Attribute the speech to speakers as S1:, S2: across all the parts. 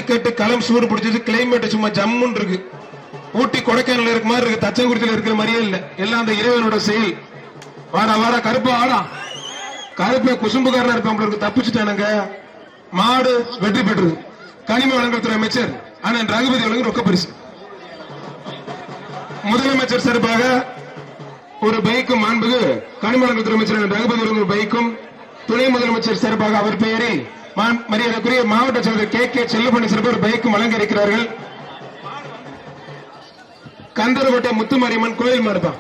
S1: ஜல்லிக்கட்டு களம் சூடு பிடிச்சது. கிளைமேட் சும்மா ஜம்முன்னு இருக்கு. ஊட்டி கொடைக்கானல் இருக்க மாதிரி இருக்கு, தச்சங்குறிச்சியில் இருக்கிற மாதிரியே இல்ல. எல்லாம் அந்த இறைவனோட செயல். வாடா வாடா கருப்பு ஆடா, கருப்பை குசும்புக்காரனா இருப்பான், தப்பிச்சுட்டானுங்க. மாடு வெற்றி பெற்றது. கனிம வளங்கள்துறை அமைச்சர் அண்ணன் ரகுபதி அவர்களுக்கு ரொக்க பரிசு. முதலமைச்சர் சார்பாக ஒரு பைக்கும், மாண்புகு கனிம வளங்கள்துறை அமைச்சர் அண்ணன் ரகுபதி அவர்கள் பைக்கும், துணை முதலமைச்சர் சார்பாக அவர் பெயரில் மரியாதைக்குரிய மாவட்ட செயலர் கே செல்லப்பண்ணி சார்பாக ஒரு பைக்கும் வழங்க இருக்கிறார்கள். கந்தரகோட்டை முத்துமாரியம்மன் கோயில் மாறுபா.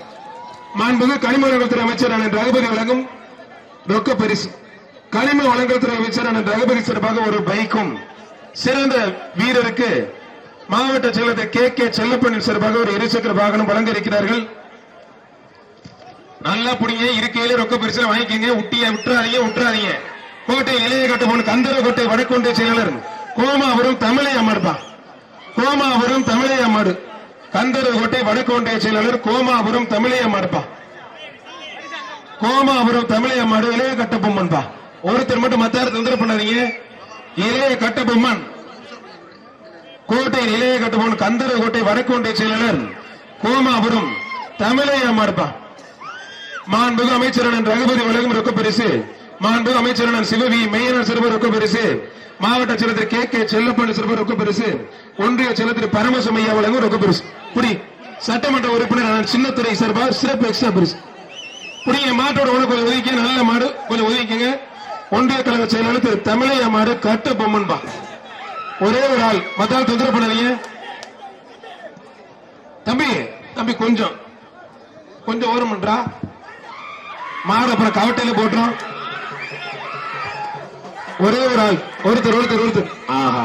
S1: மாண்புகு கனிம வளங்கள்துறை அமைச்சர் அண்ணன் ரகுபதி வழங்கும் ரொக்க பரிசு. கனிம வளங்கள்துறை அமைச்சர் அண்ணன் ரகுபதி சார்பாக ஒரு பைக்கும், சிறந்த வீரருக்கு மாவட்ட செயலர் கே செல்லப்பண்ணி சார்பாக ஒரு இருசக்கர வாகனம் வழங்க இருக்கிறார்கள். நல்லா புடிங்க, இருக்கையில ரொக்க பரிசு வாங்கிக்கங்க. விட்டுறாதீங்க. கோட்டை இளைய கட்டபொம்மன் கந்தரகோட்டை வடக்கொன்றிய செயலாளர் கோமாபுரம் தமிழை அம்மாடுப்பா. கோமாபுரம் தமிழை அம்மாடு. கந்தரகோட்டை வடக்கொன்றிய செயலாளர் கோமாபுரம் தமிழை அம்மாடுப்பா. கோமாபுரம் தமிழை அம்மாடு இளைய கட்டபொம்மன் பா. ஒருத்தர் மட்டும் மத்தார தொந்தரவு பண்ணாதீங்க. இளைய கட்டபொம்மன் கோட்டை இளைய கட்டபொம்மன் கந்தரகோட்டை வடக்கொன்றிய செயலாளர் கோமாபுரம் தமிழை அம்மாடுப்பா. மாண்புகு அமைச்சர் ரகுபதி வழங்கும் ரொக்க பரிசு. மாண்புகு அமைச்சர் சிவவி மெய்யனர் சிறுவர் ரொக்க பரிசு. மாவட்ட செயலர் கே செல்லப்பண்ணி சிறுவர் ரொக்க பரிசு. ஒன்றிய செயலர் பரமசமையா வழங்கும் ரொக்க பரிசு. புடி சட்டமன்ற உறுப்பினர் சின்னத்துறை சார்பாக சிறப்பு எக்ஸ்ட்ரா பரிசு. புடிங்க, மாட்டோட கொஞ்சம் ஒதுக்கி, நல்ல மாடு கொஞ்சம் ஒதுக்கிங்க. ஒன்றிய கழக செயலாளர் திரு தமிழையா மாடு கட்ட பொம்மன் பா. ஒரே ஒரு ஆள், மத்தால் தொந்தரவு பண்ணாதீங்க. தம்பி கொஞ்சம் ஓரம் பண்றா மாடு, அப்புறம் கவட்டையில போட்டுரும். ஒரே ஒரு ஆள், ஒருத்தர். ஆஹா,